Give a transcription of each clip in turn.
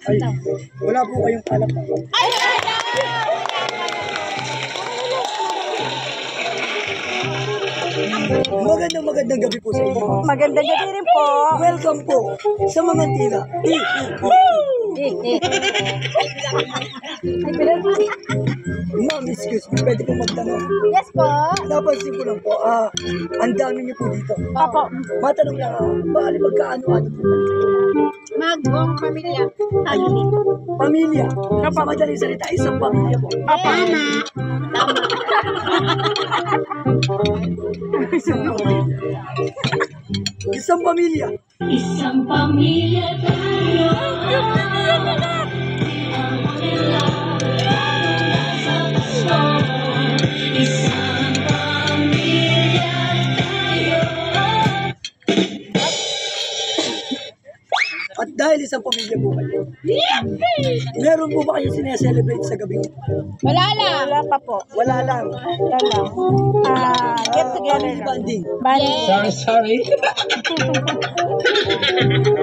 Ay, wala po kayong palak. Magandang gabi po sa inyo. Magandang gabi rin po. Welcome po sa Mamantila. Ma'am, excuse me, pwede po magtanong. Yes po. Napansin ko lang po, ang dami niyo po dito. Opo. Matanong lang, bali magkaano-ano po? Magbuong pamilya. Family. Pamilya. Sa madaling salita, isang pamilya po. Opo. Tama. Isang pamilya. Isang pamilya tayo. Isang pamilya tayo. At dahil isang pamilya po kayo, meron po ba kayo sineselebrate sa gabi? Wala lang. Wala pa po. Wala lang. Wala lang. Get together Family lang. bonding. Bye. Sorry.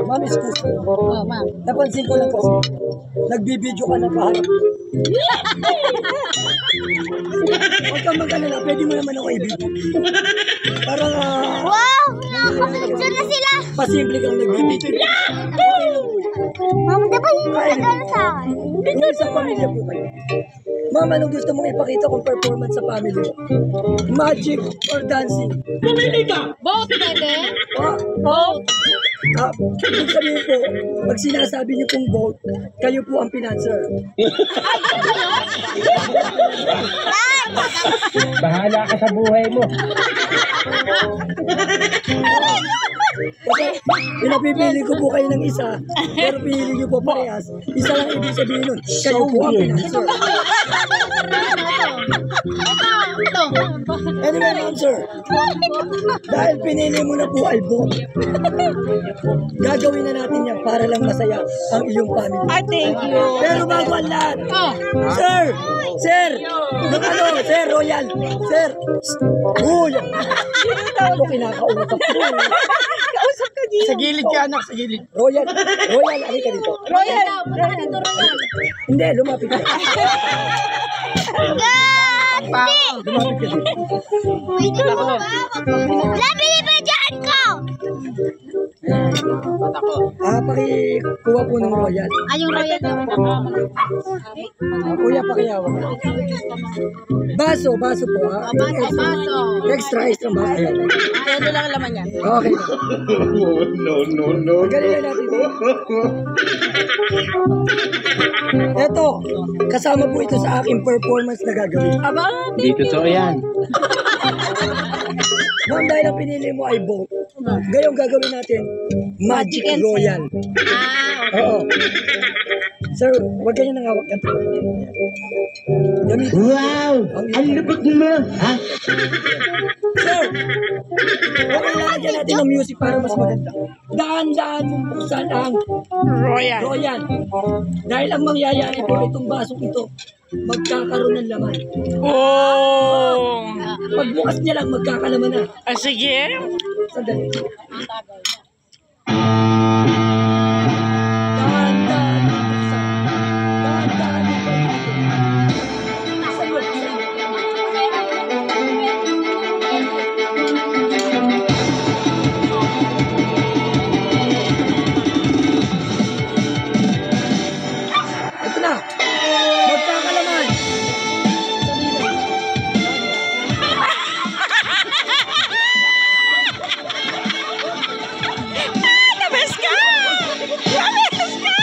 Ma'am, excuse me. Oh, ma'am. Napansin ko lang po, nagbibideo ka ng kaharap. Huwag kang mag-alala, pwede mo naman ako i-video. Para Wow! Nakakapicture na sila. pasimple kang nagbibideo. Ma'am, di ba yung nagano sa akin? Kung isang pamilya po kayo. Ma'am, anong gusto mong ipakita kung performance sa family mo? Magic or dancing? Both pwede. Ah, Both. ibig sabihin po, pag sinasabi niyo pong vote, kayo po ang pinanser. Bahala ka sa buhay mo. Kasi pinapipili ko po kayo ng isa, pero pinili niyo po parehas. Isa lang ibig sabihin nun, kayo po ang pinanser. Anyway, ma'am, sir, dahil pinili mo na po ay vote, gagawin na natin yan para lang masaya ang iyong family. Thank you. Pero bago ang lahat, Oh. sir, sir, Royal, sir, uy, ako kinakausap ko. Kausap ka dito. Sa gilid ka, anak, sa gilid. Royal, halika dito. Royal. Royal. Hindi, lumapit ka. Lumapit ka dito. Labi ba dyan ko? Pakikuha po ng Royal. Yung Royal naman ako. Kuya, pakiyawa. Baso po ha. Baso. Extra baso. Ayan. Ano lang laman yan? Okay. No. Galing na natin. Eto, kasama po ito sa aking performance na gagawin. Aba, Di totoo yan. Ma'am, dahil ang pinili mo ay vote, gayong gagawin natin, Magic Royal. Oo. Sir, huwag ganyan nang hawak ka. Wow! Ang lupit mo! Ha? Sir, okay, lalagyan natin ng music para mas maganda. Daan-daan mong buksan ang Royal. Dahil ang mangyayari po itong basong ito, magkakaroon ng laman. Oh! Pagbukas niya lang, magkakalaman na. Sige. Sandali. Dahan-dahan mong buksan. Dahan-dahan mong buksan. Sagot. Ito na. Magkakalaman. Labas ka! Labas ka!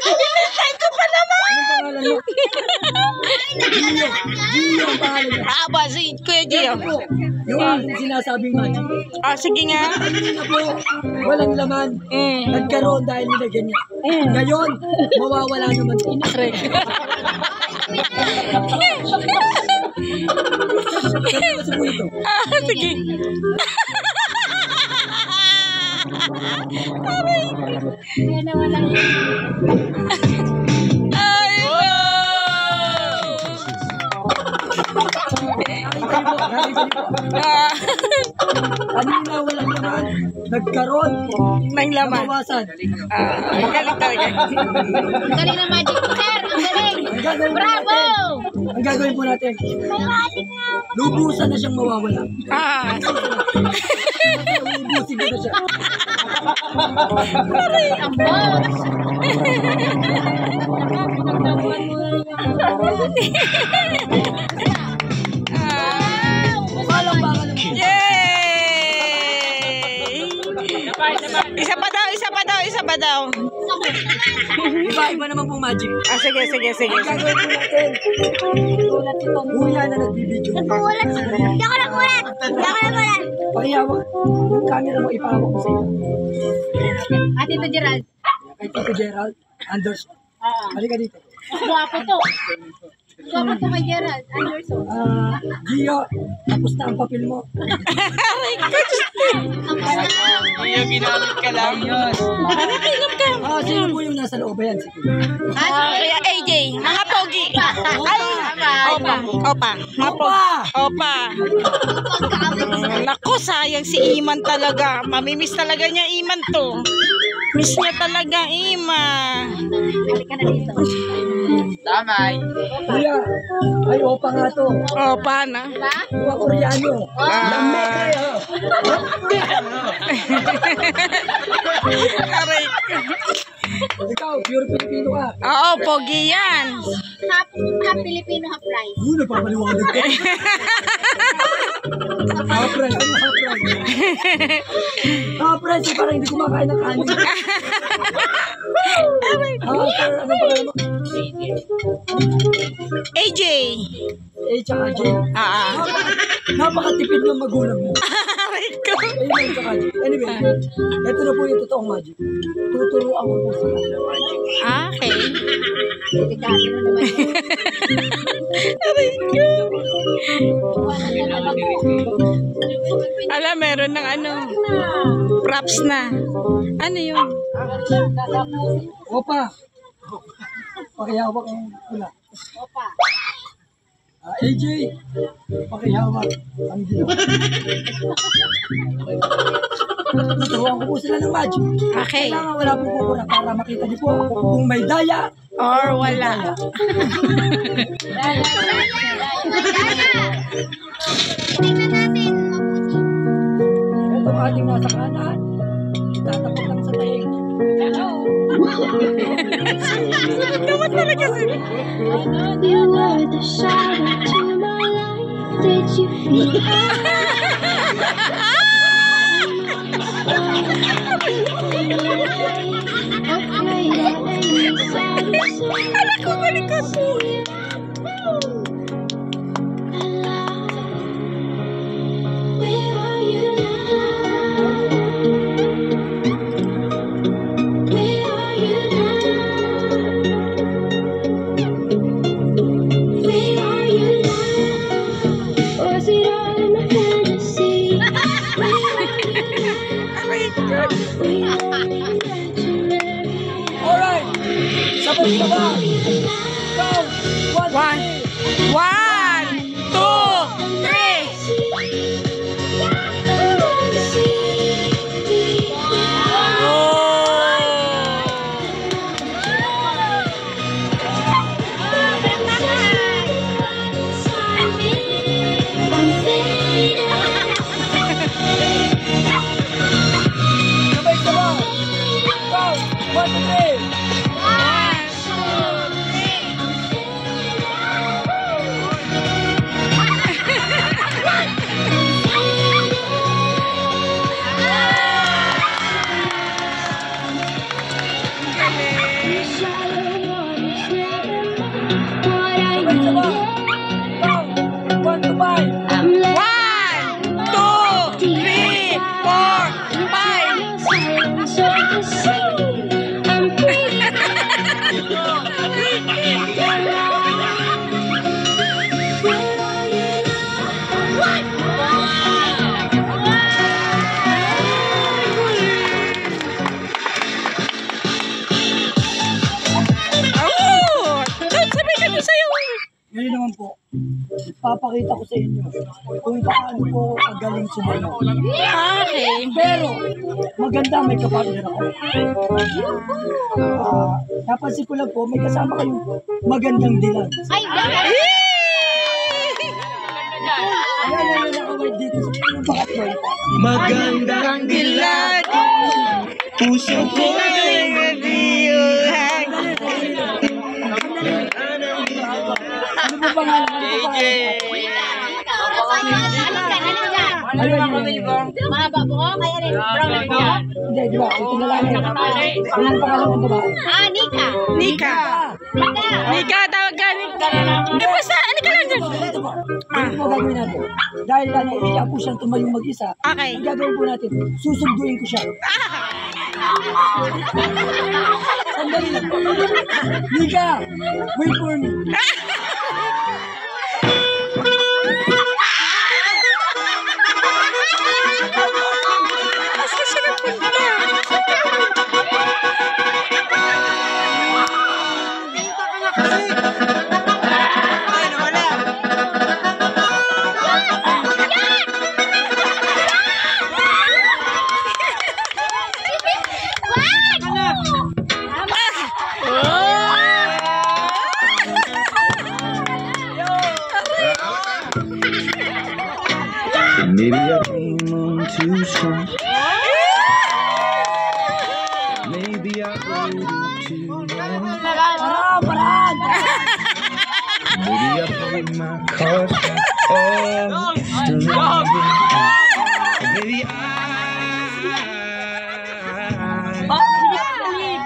Hinintay ko pa naman! Anong pangalan mo? Gio. Gio ang pangalan niya. Aba, si Kuya Gio. Ito po, yung aking sinasabing magic. Sige nga. Kanina po, walang laman. Nagkaroon dahil nilagyan niya. Ngayon, mawawala naman. Inasrek. Kasi po ito. Sige. Ay, no! Kanina walang laman. Nagkaroon. Nang laman. Nabawasan. Ang galing talaga. Ang galing ng magic mo, sir. Ang galing. Ang gagawin po Bravo! natin. Ang gagawin po natin. Lubusan na siyang mawawala. Lubusin ko na siya. Ang boss. Walang baka naman. Yay! Isa pa daw, isa pa daw, isa pa daw. Iba naman pong magic. Sige, sige, sige. Ang gagawin po natin. Kuya na nagbibideo. Nagulat. Hindi ako nagulat. Hindi ako nagulat. Pakihawak. Yung camera mo ipahawak ko sa iyo. Ate to Gerald. Kay Tito Gerald. Anderson. Halika dito. Guwapo to. Guwapo to kay Gerald. Anderson. Gio, tapos na ang papel mo. Ang basta. Sino po yung nasa loob? Ayan, sige. Kaya AJ, mga pogi. Ay, opa, opa, mga pogi. Opa. Naku, sayang si Iman talaga. Mamimiss talaga niya Iman to. Miss niya talaga, Ima. Halika na dito. Kuya, ay opa nga to. Opa na. Diba? Mga Koreano. Lambe kayo. Aray. Ikaw, pure Filipino ka. Oo, pogi yan. Half Filipino, half rice. Nagpapaliwanag ka. Half rice, ano half rice? Half rice, parang hindi kumakain ng kanin. Sir, ano pa mo? AJ. Tsaka J. Napakatipid ng magulang mo. Aray ko. Amen, tsaka J. Anyway, ito na po yung totoong magic. Tuturuan ko po sila. Okay. Delikado na naman. Aray ko. Alam, meron ng ano, props na. Ano yun? Opa. Pakihawak ang pula. Opa. AJ. Pakihawak ang ginawa. Tuturuan ko po sila ng magic. Okay. Kailangan wala pong kukura para makita niyo po kung may daya. Or wala. Daya. Tingnan natin. Ito ang ating nasa kanan. Tatapos lang sa taing. Hello. Naman talaga sila. You were the shadow to my light. Did you feel Anak ko, balikan po. Where are you now? Where are you now? Where are you now? Was it all in my fantasy? Where are you now? Aray ko. We are imaginary. Alright. Sabay-sabay. Go. One. 1, 2, 3. Sabay-sabay. Go. 1, 2, 3. papakita ko sa inyo kung paano ko kagaling sumayaw. Okay. Pero, maganda may kapartner ako. Napansin ko lang po, may kasama kayong magandang dilan. Ay, bakit? Ayan, nakawait dito sa yung bakit. Magandang Dilag. puso ko ay Dilag. Ano ba pangalan? Mahaba po. Kaya rin. Brown po. Hindi, di ba? Ito na lang. Anong pangalan ng babae? Nika. Nika. Nika. Nika, tawag ka. Ano ba sa? Ano ka lang dyan? Ito po. Ito po gagawin natin. Dahil naiiyak po siyang tumayong mag-isa, Okay. ang gagawin po natin, susunduin ko siya. Sandali lang. Nika, wait for me. Asa siya napunta? Ay, nawala. Maybe I came on too strong. Maybe I waited too long. Paraan! Maybe I played my cards all strong. Maybe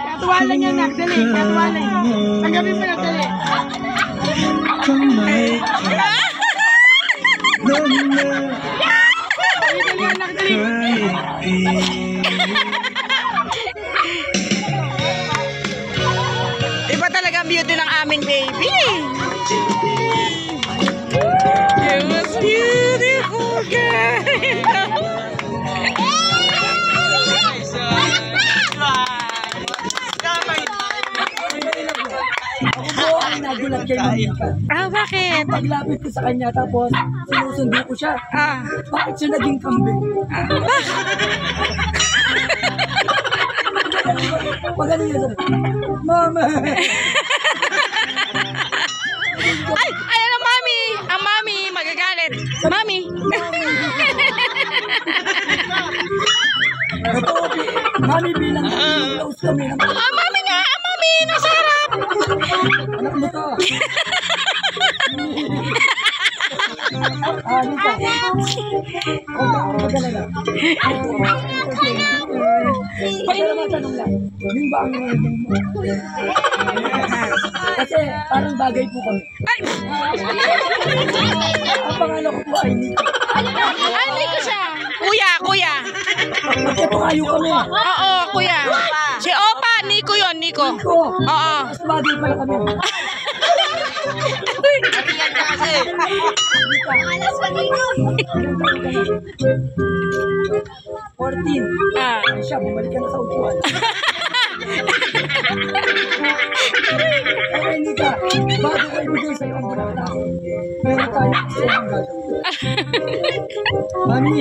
Katuwalan niya na, dali, katuwalan. Tanggapin mo na, dali. Iba talaga ang beauty ng aming baby. You was beautiful girl. Ako po ang nagulat kay Monica. Ah, bakit? Paglapit ko sa kanya, tapos sinusundo ko siya. Ah, Bakit siya naging kambing? Magaling niya sabi, Mama! ay, ayan ang mami. Ang mami, magagalit. Mami. Totoo, Mami bilang close kami. Ang mami nga, ang mami. Nasa harap. Anak mo to. Nika. Magdala lang. Pagkala matanong lang, yung ba ang nangyayin mo? Kasi parang bagay po kami. Ay, Ang pangalan ko po ay Nika. ay, hindi ko siya. Kuya, kuya. Magkatukayo kami. Oo, kuya. Si Opa, Nico yun, Nico. Iko. Oo. Mas bagay pala kami. Alas pa dito. 14. Ah. Ay siya, bumalik ka na sa upuan. Okay, Nika. Bago ko ibigay sa'yo ang bulaklak, meron tayong isa ng gagawin. Mami,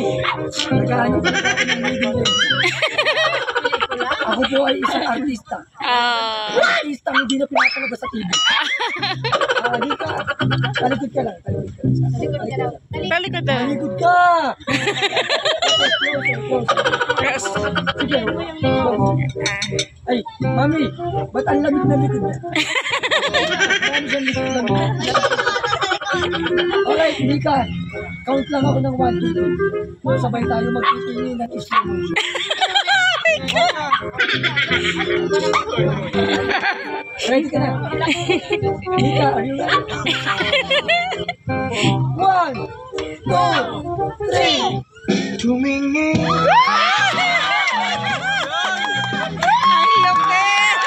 nagkahanap na ako ng leading lady. Ako po ay isang artista. Ah. Artista ang hindi na pinapalabas sa TV. Nika, talikod ka lang. Talikod ka lang. Talikod na. Talikod ka! Yes. Sige. Ay, Mami, ba't ang lamig na likod niya? Marami siyang likod lamig. Alright, Nika. Count lang ako ng 1, 2, 3. Sabay tayo magtitingin ng slow motion. Ready ka na? Nika, are you ready? 1, 2, 3. tumingin. Ang lupit!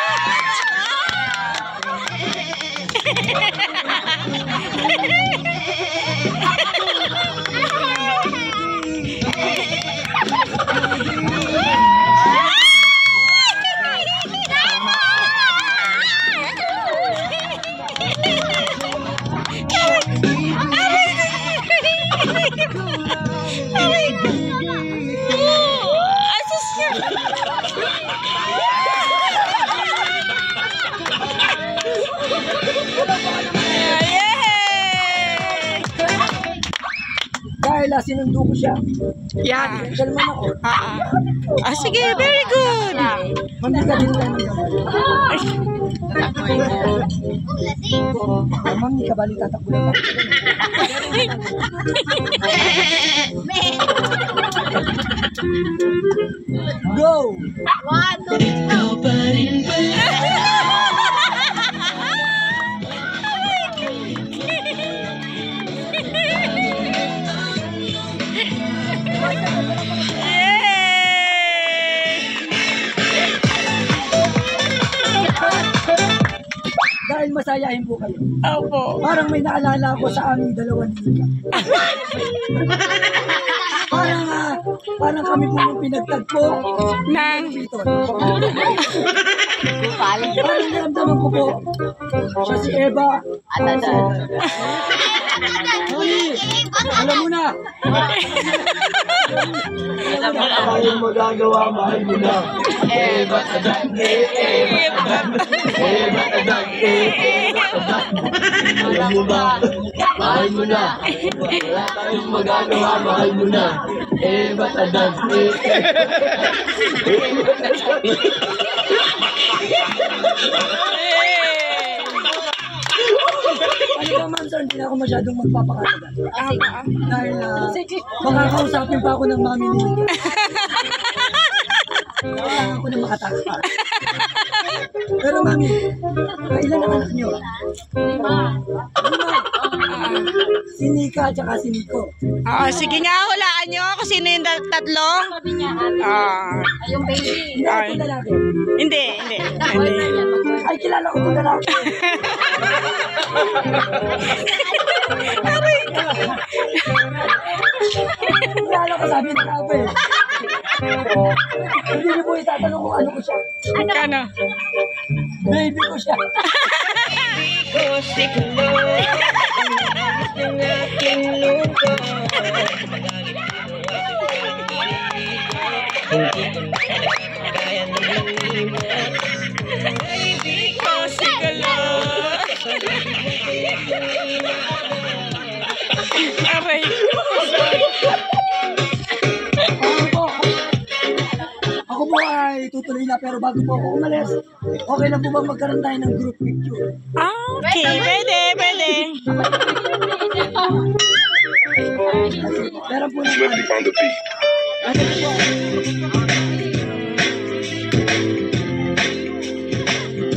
Ay, Kaya sinundo ko siya. Yan. Kalman ako. Sige, very good. Mami ka din tayo Mami ka bali tatakbo lang. Go! 1, 2, 3. Dahil masayahin po kayo. Opo. Parang may naalala ko sa aming dalawang liga. Parang kami po yung pinagtagpo Nang. dito. Parang naramdaman ko po. Siya si Eva. Mami, alam mo na. Mahal magagawa, mahal mo na. Ba't adag, ba't adag, alam mo ba? Mahal mo na. Wala tayong magagawa, mahal mo na. Ba't adag, Ano ba man sir, hindi na ako masyadong magpapakatagal. Dahil makakausapin pa ako ng mami ni Mika. Kailangan ko na makatakpa. Pero mami, ilan ang anak niyo? 5. Si Nika at saka si Nico. Sige nga, hulaan nyo kung sino yung tatlo. Yung baby. Hindi ako lalaki. Hindi. Ay, kilala ko itong lalaki. Kilala ko, sabi ng ako eh. Hindi niyo po itatanong kung ano ko siya. Ano? Baby ko siya. Aray. Ako po ay tutuloy na pero bago po ako umalis, okay lang po ba magkaroon tayo ng group picture? Okay, pwede. Meron po na. Ano po?